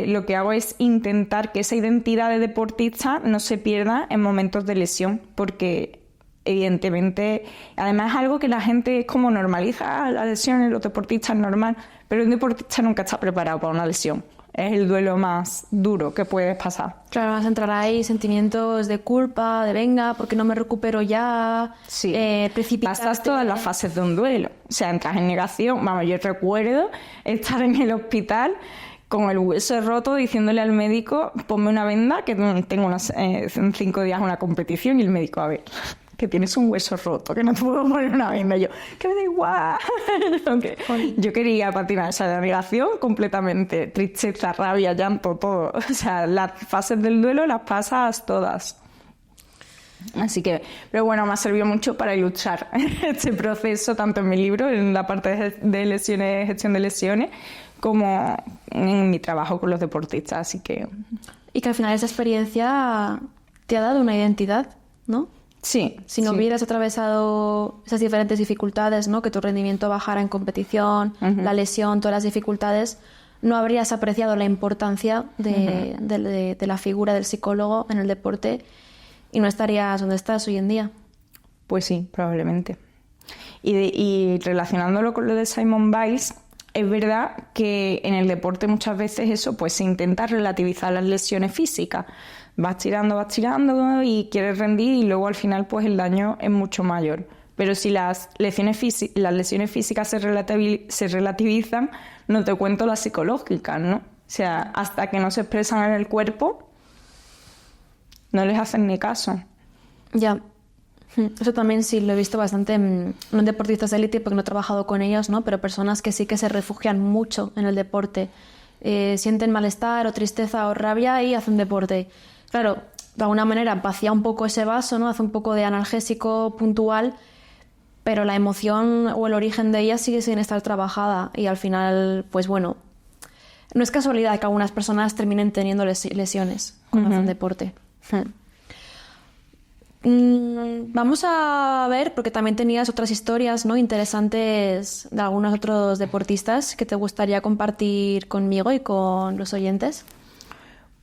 lo que hago es intentar que esa identidad de deportista no se pierda en momentos de lesión, porque evidentemente, además es algo que la gente es como normaliza, las lesiones, los deportistas es normal, pero un deportista nunca está preparado para una lesión. Es el duelo más duro que puedes pasar. Claro, vas a entrar ahí sentimientos de culpa, de venga, porque no me recupero ya, Sí. precipitarte. Pasas todas las fases de un duelo. O sea, entras en negación. Vamos, yo recuerdo estar en el hospital con el hueso roto diciéndole al médico, ponme una venda, que tengo en 5 días una competición, y el médico, a ver, que tienes un hueso roto, que no te puedo poner una venda. Y yo, que me da igual. Aunque yo quería patinar, o sea, la negación completamente, tristeza, rabia, llanto, todo. O sea, las fases del duelo las pasas todas. Así que, pero bueno, me ha servido mucho para ilustrar este proceso, tanto en mi libro, en la parte de lesiones, gestión de lesiones, como en mi trabajo con los deportistas. Así que... Y que al final esa experiencia te ha dado una identidad, ¿no? Sí. Si no hubieras atravesado esas diferentes dificultades, ¿no? Que tu rendimiento bajara en competición, la lesión, todas las dificultades, no habrías apreciado la importancia de la figura del psicólogo en el deporte y no estarías donde estás hoy en día. Pues sí, probablemente. Y relacionándolo con lo de Simone Biles, es verdad que en el deporte muchas veces eso, pues se intenta relativizar las lesiones físicas. Vas tirando y quieres rendir, y luego al final pues el daño es mucho mayor. Pero si las lesiones físicas se relativizan, no te cuento las psicológicas, ¿no? O sea, hasta que no se expresan en el cuerpo, no les hacen ni caso. Ya. Eso también sí lo he visto bastante, no en deportistas de élite porque no he trabajado con ellos, ¿no? Pero personas que sí que se refugian mucho en el deporte. Sienten malestar o tristeza o rabia y hacen deporte. Claro, de alguna manera vacía un poco ese vaso, ¿no? Hace un poco de analgésico puntual, pero la emoción o el origen de ella sigue sin estar trabajada y al final, pues bueno, no es casualidad que algunas personas terminen teniendo lesiones cuando hacen deporte. Vamos a ver, porque también tenías otras historias, ¿no? Interesantes de algunos otros deportistas que te gustaría compartir conmigo y con los oyentes.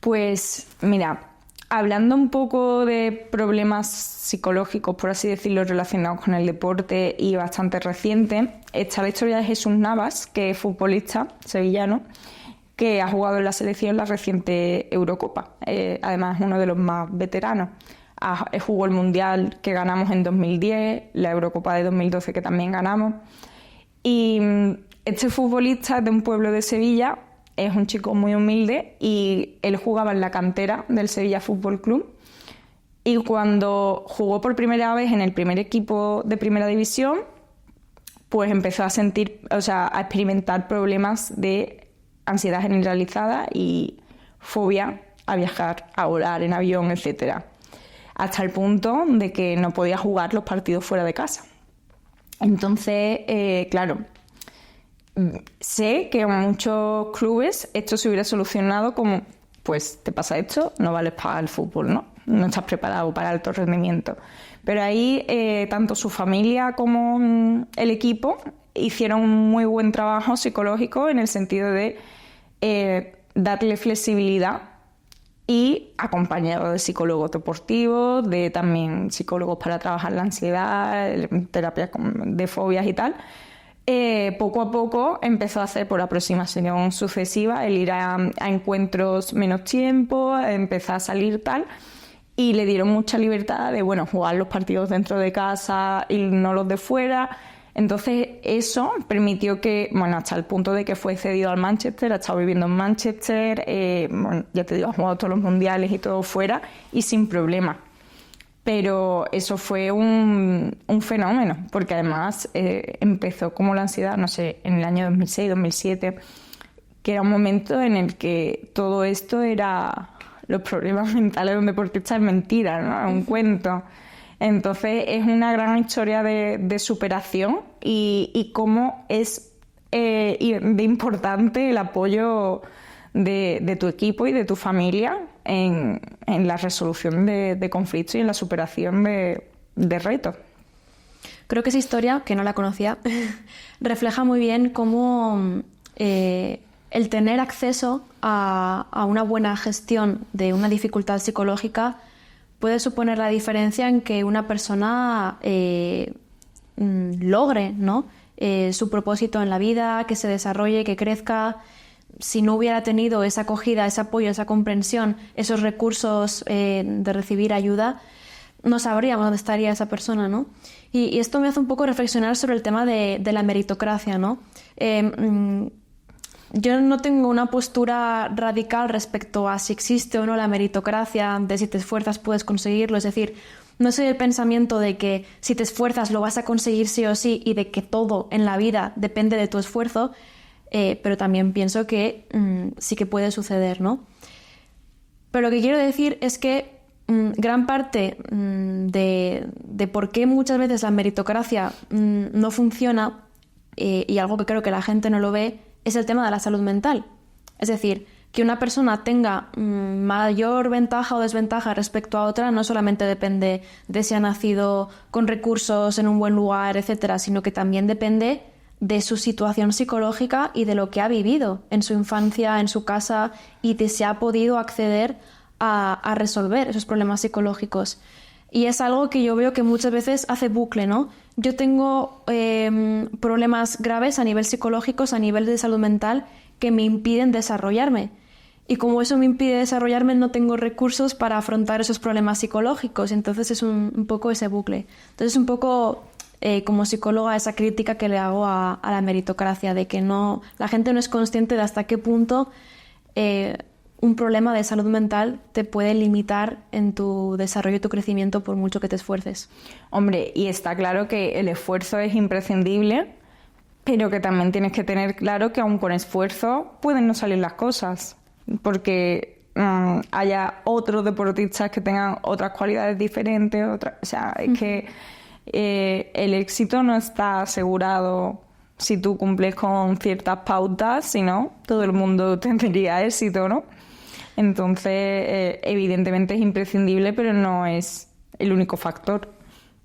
Pues mira, hablando un poco de problemas psicológicos, por así decirlo, relacionados con el deporte y bastante reciente, está la historia de Jesús Navas, que es futbolista sevillano, que ha jugado en la selección en la reciente Eurocopa. Además, es uno de los más veteranos. Jugó el Mundial que ganamos en 2010, la Eurocopa de 2012 que también ganamos. Y este futbolista es de un pueblo de Sevilla es un chico muy humilde y él jugaba en la cantera del Sevilla Fútbol Club. Y cuando jugó por primera vez en el primer equipo de primera división, pues empezó a a experimentar problemas de ansiedad generalizada y fobia a viajar, a volar en avión, etc. Hasta el punto de que no podía jugar los partidos fuera de casa. Entonces, claro, sé que en muchos clubes esto se hubiera solucionado como, pues te pasa esto, no vales para el fútbol, ¿no? No estás preparado para alto rendimiento. Pero ahí tanto su familia como el equipo hicieron un muy buen trabajo psicológico en el sentido de darle flexibilidad y acompañado de psicólogos deportivos, de también psicólogos para trabajar la ansiedad, terapias de fobias y tal. Poco a poco empezó a hacer por aproximación sucesiva el ir a encuentros menos tiempo, empezó a salir tal, y le dieron mucha libertad de jugar los partidos dentro de casa y no los de fuera. Entonces eso permitió que, hasta el punto de que fue cedido al Manchester, ha estado viviendo en Manchester, ya te digo, ha jugado todos los mundiales y todo fuera y sin problema. Pero eso fue un fenómeno, porque además empezó como la ansiedad, no sé, en el año 2006, 2007, que era un momento en el que todo esto era los problemas mentales de un deportista es mentira, ¿no? Es un cuento. Entonces es una gran historia de superación y cómo es de importante el apoyo de tu equipo y de tu familia en la resolución de conflictos y en la superación de retos. Creo que esa historia, que no la conocía, refleja muy bien cómo el tener acceso a una buena gestión de una dificultad psicológica puede suponer la diferencia en que una persona logre, ¿no? Su propósito en la vida, que se desarrolle, que crezca. Si no hubiera tenido esa acogida, ese apoyo, esa comprensión, esos recursos de recibir ayuda, no sabríamos dónde estaría esa persona, ¿no? Y esto me hace un poco reflexionar sobre el tema de la meritocracia, ¿no? Yo no tengo una postura radical respecto a si existe o no la meritocracia, de si te esfuerzas puedes conseguirlo. Es decir, no soy del pensamiento de que si te esfuerzas lo vas a conseguir sí o sí y de que todo en la vida depende de tu esfuerzo, pero también pienso que sí que puede suceder, ¿no? Pero lo que quiero decir es que gran parte de por qué muchas veces la meritocracia no funciona, y algo que creo que la gente no lo ve, es el tema de la salud mental. Es decir, que una persona tenga mayor ventaja o desventaja respecto a otra no solamente depende de si ha nacido con recursos en un buen lugar, etcétera, sino que también depende de su situación psicológica y de lo que ha vivido en su infancia, en su casa, y de si ha podido acceder a resolver esos problemas psicológicos. Y es algo que yo veo que muchas veces hace bucle, ¿no? Yo tengo problemas graves a nivel psicológico, a nivel de salud mental, que me impiden desarrollarme. Y como eso me impide desarrollarme, no tengo recursos para afrontar esos problemas psicológicos. Entonces es un poco ese bucle. Entonces un poco como psicóloga esa crítica que le hago a la meritocracia, de que la gente no es consciente de hasta qué punto un problema de salud mental te puede limitar en tu desarrollo y tu crecimiento por mucho que te esfuerces. Hombre, y está claro que el esfuerzo es imprescindible, pero que también tienes que tener claro que aun con esfuerzo pueden no salir las cosas, porque haya otros deportistas que tengan otras cualidades diferentes, es que el éxito no está asegurado si tú cumples con ciertas pautas, si no, todo el mundo tendría éxito, ¿no? Entonces, evidentemente es imprescindible, pero no es el único factor.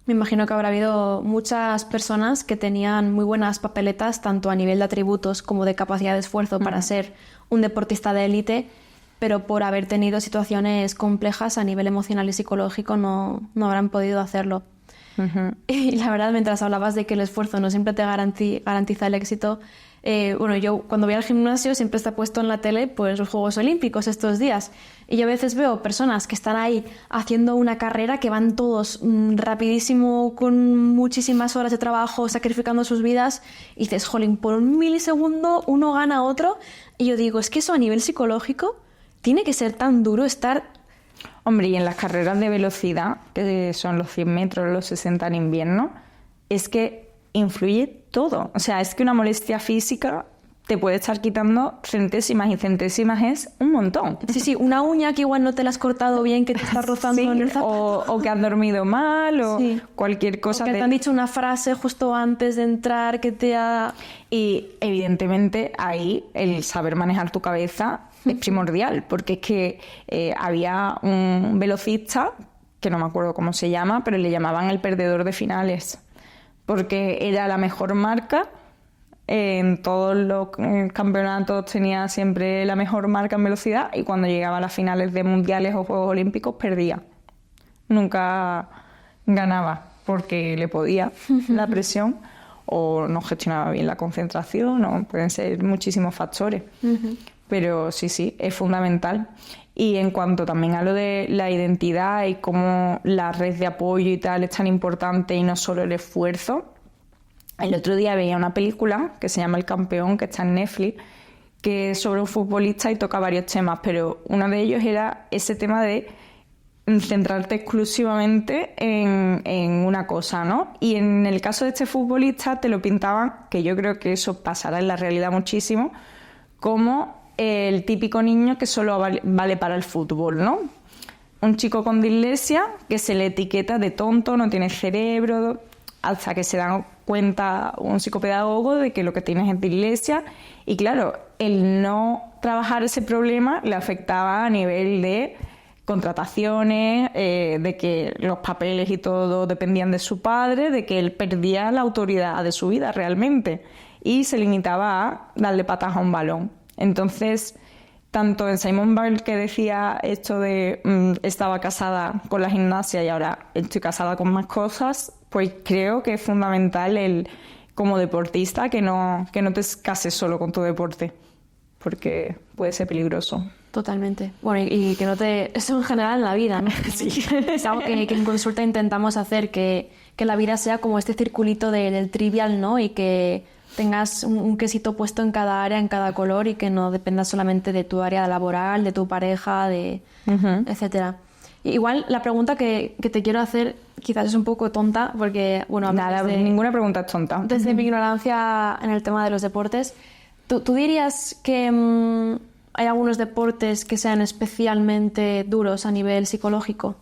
Me imagino que habrá habido muchas personas que tenían muy buenas papeletas, tanto a nivel de atributos como de capacidad de esfuerzo para ser un deportista de élite, pero por haber tenido situaciones complejas a nivel emocional y psicológico no habrán podido hacerlo. Y la verdad, mientras hablabas de que el esfuerzo no siempre te garantiza el éxito, Bueno, yo cuando voy al gimnasio siempre está puesto en la tele pues los Juegos Olímpicos estos días. Y yo a veces veo personas que están ahí haciendo una carrera que van todos rapidísimo, con muchísimas horas de trabajo, sacrificando sus vidas. Y dices, jolín, por un milisegundo uno gana a otro. Y yo digo, es que eso a nivel psicológico tiene que ser tan duro estar... Hombre, y en las carreras de velocidad, que son los 100 metros, los 60 en invierno, es que influye todo. O sea, es que una molestia física te puede estar quitando centésimas, y centésimas es un montón. Sí, una uña que igual no te la has cortado bien, que te está rozando sí, en el zapato. o que has dormido mal, o cualquier cosa. O que te han dicho una frase justo antes de entrar que te ha... Y evidentemente ahí el saber manejar tu cabeza es primordial, porque es que había un velocista, que no me acuerdo cómo se llama, pero le llamaban el perdedor de finales, porque era la mejor marca, en todos los campeonatos tenía siempre la mejor marca en velocidad, y cuando llegaba a las finales de mundiales o Juegos Olímpicos perdía. Nunca ganaba, porque le podía la presión, o no gestionaba bien la concentración, o pueden ser muchísimos factores. Pero sí, es fundamental. Y en cuanto también a lo de la identidad y cómo la red de apoyo y tal es tan importante y no solo el esfuerzo, el otro día veía una película que se llama El Campeón, que está en Netflix, que es sobre un futbolista y toca varios temas, pero uno de ellos era ese tema de centrarte exclusivamente en una cosa, ¿no? Y en el caso de este futbolista te lo pintaban, que yo creo que eso pasará en la realidad muchísimo, como el típico niño que solo vale para el fútbol, ¿no? Un chico con dislexia que se le etiqueta de tonto, no tiene cerebro, hasta que se da cuenta un psicopedagogo de que lo que tienes es dislexia. Y claro, el no trabajar ese problema le afectaba a nivel de contrataciones, de que los papeles y todo dependían de su padre, de que él perdía la autoridad de su vida realmente y se limitaba a darle patas a un balón. Entonces, tanto en Simone Biles, que decía esto de estaba casada con la gimnasia y ahora estoy casada con más cosas, pues creo que es fundamental como deportista que no te cases solo con tu deporte, porque puede ser peligroso. Totalmente. Bueno, y que no te... Eso en general en la vida, ¿no? Sí. Es algo que en consulta intentamos hacer, que la vida sea como este circulito del trivial, ¿no? Y que tengas un quesito puesto en cada área, en cada color, y que no dependa solamente de tu área laboral, de tu pareja, etcétera. Igual la pregunta que te quiero hacer quizás es un poco tonta, porque, bueno... Nada, ninguna pregunta es tonta. Desde mi ignorancia en el tema de los deportes, ¿tú dirías que hay algunos deportes que sean especialmente duros a nivel psicológico?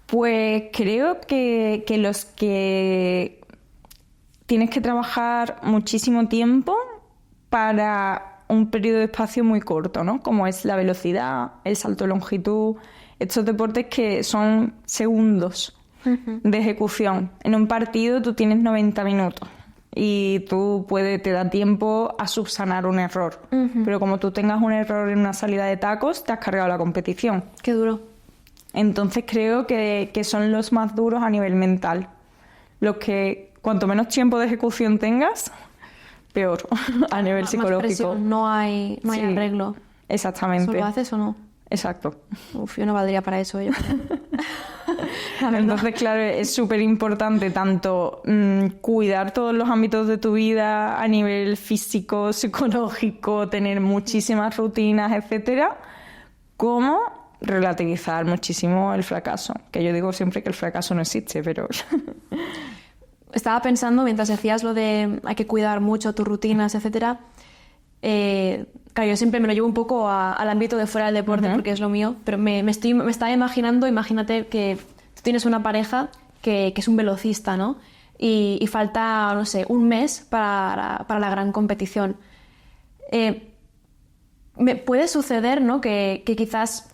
Pues creo que los que tienes que trabajar muchísimo tiempo para un periodo de espacio muy corto, ¿no? Como es la velocidad, el salto de longitud, estos deportes que son segundos de ejecución. En un partido tú tienes 90 minutos y te da tiempo a subsanar un error. Pero como tú tengas un error en una salida de tacos, te has cargado la competición. Qué duro. Entonces creo que son los más duros a nivel mental. Los que cuanto menos tiempo de ejecución tengas, peor a nivel psicológico. Más presión, no hay arreglo. Exactamente. ¿Solo haces o no? Exacto. Uf, yo no valdría para eso. Entonces, claro, es súper importante tanto cuidar todos los ámbitos de tu vida a nivel físico, psicológico, tener muchísimas rutinas, etcétera, como relativizar muchísimo el fracaso. Que yo digo siempre que el fracaso no existe, pero... Estaba pensando, mientras decías lo de hay que cuidar mucho tus rutinas, etcétera, claro, yo siempre me lo llevo un poco al ámbito de fuera del deporte, porque es lo mío, pero me estaba imaginando, imagínate que tú tienes una pareja que es un velocista, ¿no? Y falta, no sé, un mes para la gran competición. Me puede suceder, ¿no? Que quizás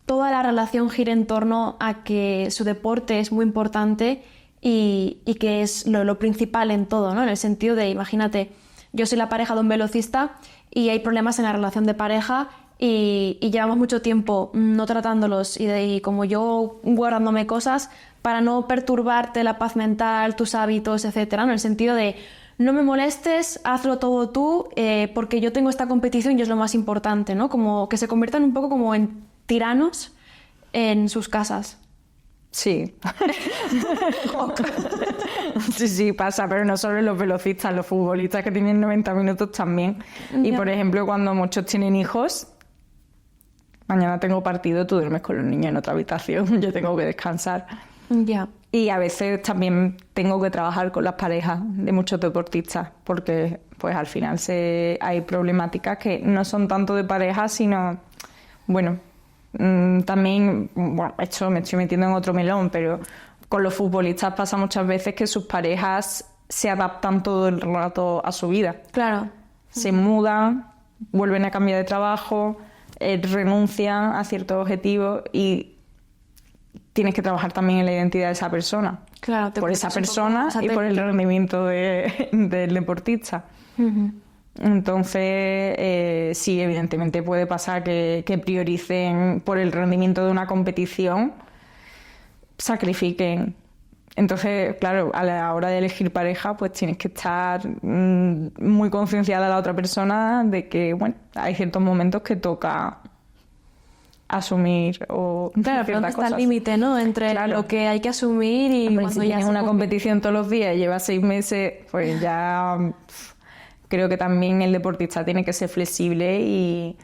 toda la relación gire en torno a que su deporte es muy importante y que es lo principal en todo, ¿no? En el sentido de, imagínate, yo soy la pareja de un velocista y hay problemas en la relación de pareja y llevamos mucho tiempo no tratándolos y como yo guardándome cosas para no perturbarte la paz mental, tus hábitos, etcétera, ¿no? En el sentido de no me molestes, hazlo todo tú, porque yo tengo esta competición y es lo más importante, ¿no? Como que se conviertan un poco como en tiranos en sus casas. Sí. Sí, pasa, pero no solo los velocistas, los futbolistas que tienen 90 minutos también. Y, por ejemplo, cuando muchos tienen hijos, mañana tengo partido, tú duermes con los niños en otra habitación, yo tengo que descansar. Ya. Y a veces también tengo que trabajar con las parejas de muchos deportistas, porque pues al final hay problemáticas que no son tanto de pareja, sino, bueno, también, bueno, esto me estoy metiendo en otro melón, pero con los futbolistas pasa muchas veces que sus parejas se adaptan todo el rato a su vida. Claro. Se mudan, vuelven a cambiar de trabajo, renuncian a ciertos objetivos y tienes que trabajar también en la identidad de esa persona. Claro, por esa persona y por el rendimiento del deportista. Uh-huh. Entonces, sí, evidentemente puede pasar que prioricen por el rendimiento de una competición, sacrifiquen. Entonces, claro, a la hora de elegir pareja, pues tienes que estar muy concienciada a la otra persona de que, bueno, hay ciertos momentos que toca asumir o claro, pero ¿dónde está el límite, no? Entre lo que hay que asumir y hombre, cuando si ya tienes una competición todos los días y llevas 6 meses, pues ya creo que también el deportista tiene que ser flexible y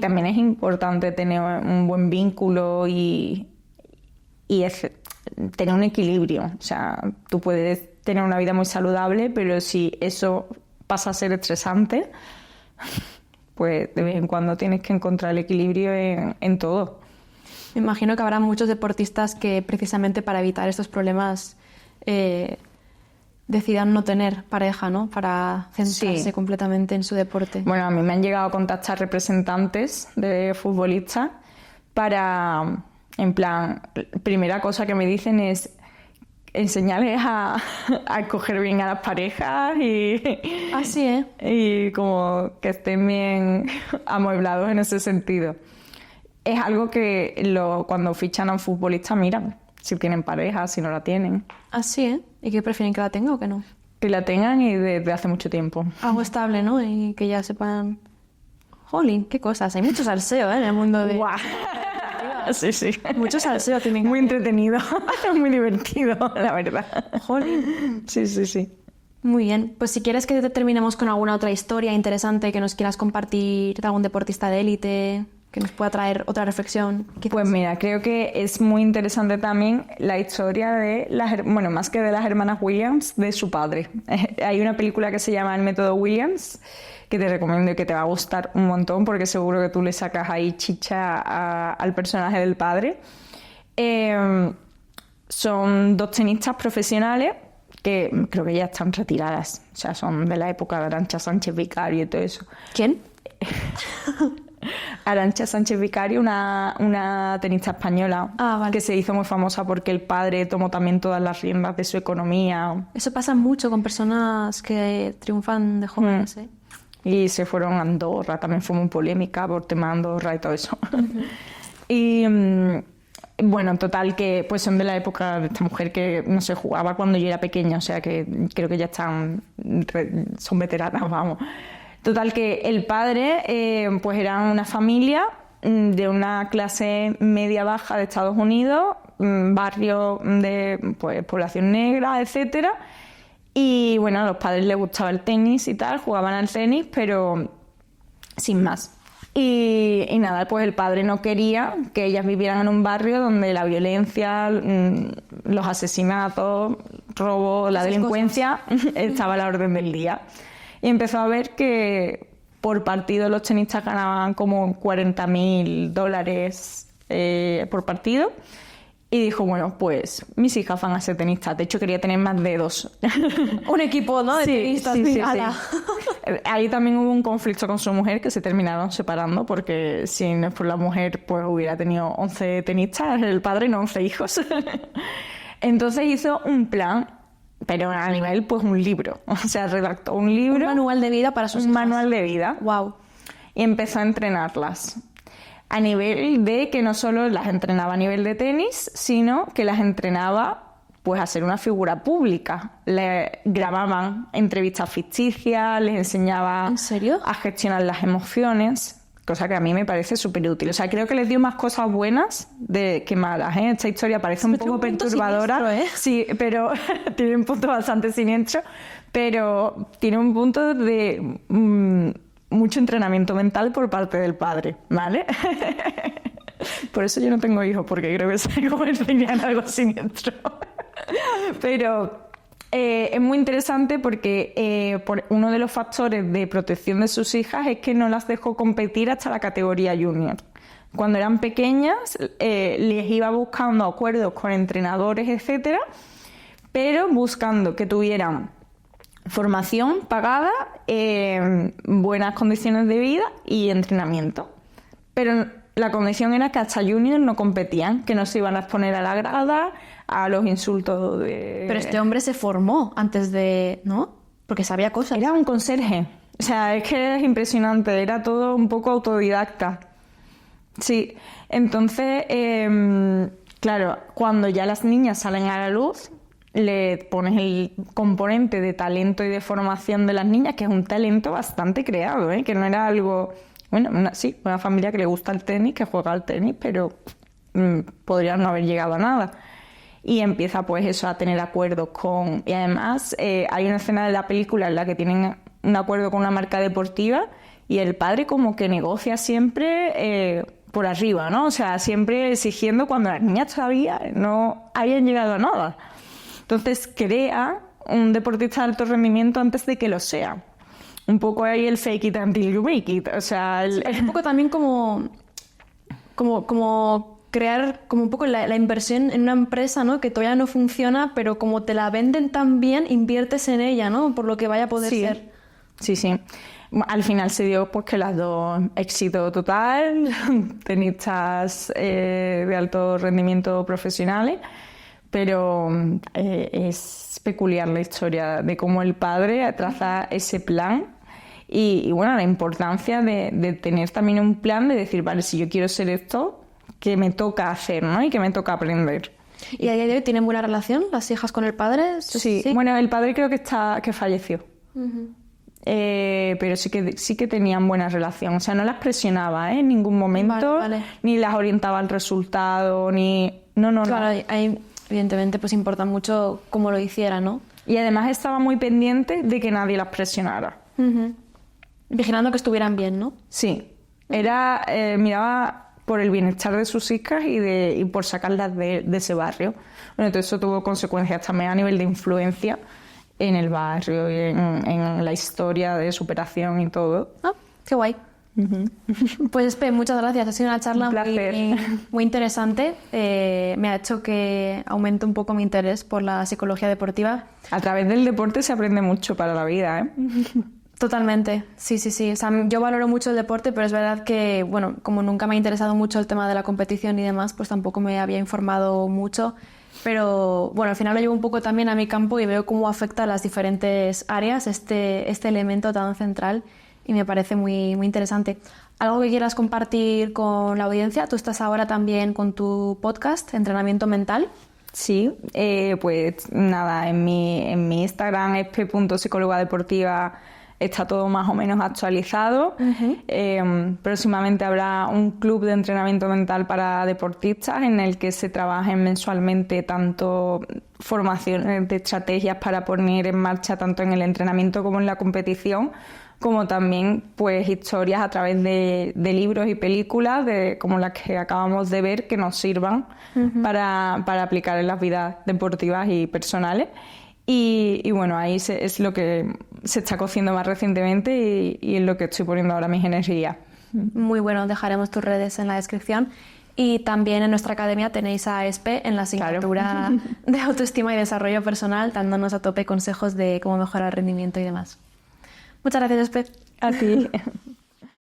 también es importante tener un buen vínculo y tener un equilibrio. O sea, tú puedes tener una vida muy saludable, pero si eso pasa a ser estresante, pues de vez en cuando tienes que encontrar el equilibrio en todo. Me imagino que habrá muchos deportistas que precisamente para evitar estos problemas decidan no tener pareja, ¿no? Para centrarse completamente en su deporte. Bueno, a mí me han llegado a contactar representantes de futbolistas para, en plan, primera cosa que me dicen es enseñarles a escoger bien a las parejas y... Así, ¿eh? Y como que estén bien amueblados en ese sentido. Es algo que cuando fichan a un futbolista miran si tienen pareja, si no la tienen. Así, ¿eh? ¿Y qué prefieren, que la tenga o que no? Que la tengan y desde hace mucho tiempo. Algo estable, ¿no? Y que ya sepan... Jolín, qué cosas. Hay mucho salseo, ¿eh? En el mundo de... ¡Guau! Sí, sí. Mucho salseo tienen. Muy entretenido, muy divertido, la verdad. Jolín. Sí, sí, sí. Muy bien. Pues si quieres que terminemos con alguna otra historia interesante que nos quieras compartir de algún deportista de élite, que nos pueda traer otra reflexión. Quizás. Pues mira, creo que es muy interesante también la historia de bueno, más que de las hermanas Williams, de su padre. Hay una película que se llama El método Williams, que te recomiendo y que te va a gustar un montón porque seguro que tú le sacas ahí chicha al personaje del padre. Son 2 tenistas profesionales que creo que ya están retiradas, o sea, son de la época de Arantxa Sánchez Vicario y todo eso. ¿Quién? Arantxa Sánchez Vicario, una tenista española vale. que se hizo muy famosa porque el padre tomó también todas las riendas de su economía. Eso pasa mucho con personas que triunfan de jóvenes, ¿eh? Y se fueron a Andorra, también fue muy polémica por tema de Andorra y todo eso. Uh-huh. Y bueno, total, que pues son de la época de esta mujer que, no sé, jugaba cuando yo era pequeña, o sea que creo que ya son veteranas, vamos. Total, que el padre pues era una familia de una clase media-baja de Estados Unidos, barrio de pues, población negra, etcétera. Y bueno, a los padres les gustaba el tenis y tal, jugaban al tenis, pero sin más. Y nada, pues el padre no quería que ellas vivieran en un barrio donde la violencia, los asesinatos, robo, la delincuencia estaba a la orden del día. Y empezó a ver que por partido los tenistas ganaban como $40,000 por partido. Y dijo, bueno, pues mis hijas van a ser tenistas. De hecho, quería tener más dedos. Un equipo, ¿no? De tenistas. Sí. Ahí también hubo un conflicto con su mujer que se terminaron separando porque si no es por la mujer, pues hubiera tenido 11 tenistas, el padre no 11 hijos. Entonces hizo un plan, pero a nivel, pues un libro. O sea, redactó un libro. Un manual de vida para sus hijas. Un manual de vida. Wow. Y empezó a entrenarlas. A nivel de que no solo las entrenaba a nivel de tenis, sino que las entrenaba pues a ser una figura pública. Le grababan entrevistas ficticias, les enseñaba ¿En serio? a gestionar las emociones, cosa que a mí me parece súper útil. O sea, creo que les dio más cosas buenas que malas, ¿eh? Esta historia parece un poco perturbadora. Siniestro, ¿eh? Sí, pero tiene un punto bastante siniestro, pero tiene un punto de mucho entrenamiento mental por parte del padre, ¿vale? Por eso yo no tengo hijos, porque creo que se convertiría en algo siniestro. Pero es muy interesante porque uno de los factores de protección de sus hijas es que no las dejó competir hasta la categoría junior. Cuando eran pequeñas les iba buscando acuerdos con entrenadores, etcétera, pero buscando que tuvieran formación pagada, buenas condiciones de vida y entrenamiento. Pero la condición era que hasta junior no competían, que no se iban a exponer a la grada, a los insultos de... Pero este hombre se formó antes de... ¿no? Porque sabía cosas. Era un conserje. O sea, es que es impresionante. Era todo un poco autodidacta. Sí. Entonces, claro, cuando ya las niñas salen a la luz, le pones el componente de talento y de formación de las niñas, que es un talento bastante creado, ¿eh? Que no era algo... Bueno, una familia que le gusta el tenis, que juega al tenis, pero podrían no haber llegado a nada. Y empieza pues eso, a tener acuerdos con... Y además hay una escena de la película en la que tienen un acuerdo con una marca deportiva y el padre como que negocia siempre por arriba, ¿no? O sea, siempre exigiendo cuando las niñas todavía no habían llegado a nada. Entonces crea un deportista de alto rendimiento antes de que lo sea. Un poco ahí el fake it until you make it. O sea, es un poco también como crear como un poco la inversión en una empresa, ¿no? Que todavía no funciona, pero como te la venden tan bien, inviertes en ella, ¿no? Por lo que vaya a poder ser. Sí, sí. Al final se dio pues que las dos, éxito total, tenistas de alto rendimiento profesionales, pero es peculiar la historia de cómo el padre traza ese plan y bueno, la importancia de tener también un plan de decir, vale, si yo quiero ser esto, que me toca hacer, ¿no? Y que me toca aprender. ¿Y a día de hoy tienen buena relación las hijas con el padre? Sí. Bueno, el padre creo que falleció. Uh-huh. Pero sí que tenían buena relación. O sea, no las presionaba en ningún momento, vale. Ni las orientaba al resultado, ni... No. Claro, ahí evidentemente pues importa mucho cómo lo hiciera, ¿no? Y además estaba muy pendiente de que nadie las presionara. Uh-huh. Vigilando que estuvieran bien, ¿no? Sí. Miraba por el bienestar de sus hijas y por sacarlas de ese barrio. Bueno, entonces eso tuvo consecuencias también a nivel de influencia en el barrio y en la historia de superación y todo. Ah, qué guay. Uh-huh. Pues Espe, muchas gracias. Ha sido una charla muy interesante. Me ha hecho que aumente un poco mi interés por la psicología deportiva. A través del deporte se aprende mucho para la vida, ¿eh? Totalmente, sí. O sea, yo valoro mucho el deporte, pero es verdad que, bueno, como nunca me ha interesado mucho el tema de la competición y demás, pues tampoco me había informado mucho. Pero, bueno, al final lo llevo un poco también a mi campo y veo cómo afecta a las diferentes áreas este elemento tan central y me parece muy, muy interesante. ¿Algo que quieras compartir con la audiencia? Tú estás ahora también con tu podcast, Entrenamiento Mental. Sí, pues nada, en mi Instagram, espe.psicóloga-deportiva, está todo más o menos actualizado. Uh-huh. Próximamente habrá un club de entrenamiento mental para deportistas en el que se trabajen mensualmente tanto formaciones de estrategias para poner en marcha tanto en el entrenamiento como en la competición, como también pues historias a través de libros y películas como las que acabamos de ver que nos sirvan uh-huh. para aplicar en las vidas deportivas y personales. Y bueno, ahí es lo que se está cociendo más recientemente y es lo que estoy poniendo ahora mis energías. Muy bueno, dejaremos tus redes en la descripción. Y también en nuestra academia tenéis a Espe en la asignatura de autoestima y desarrollo personal, dándonos a tope consejos de cómo mejorar el rendimiento y demás. Muchas gracias, Espe. A ti.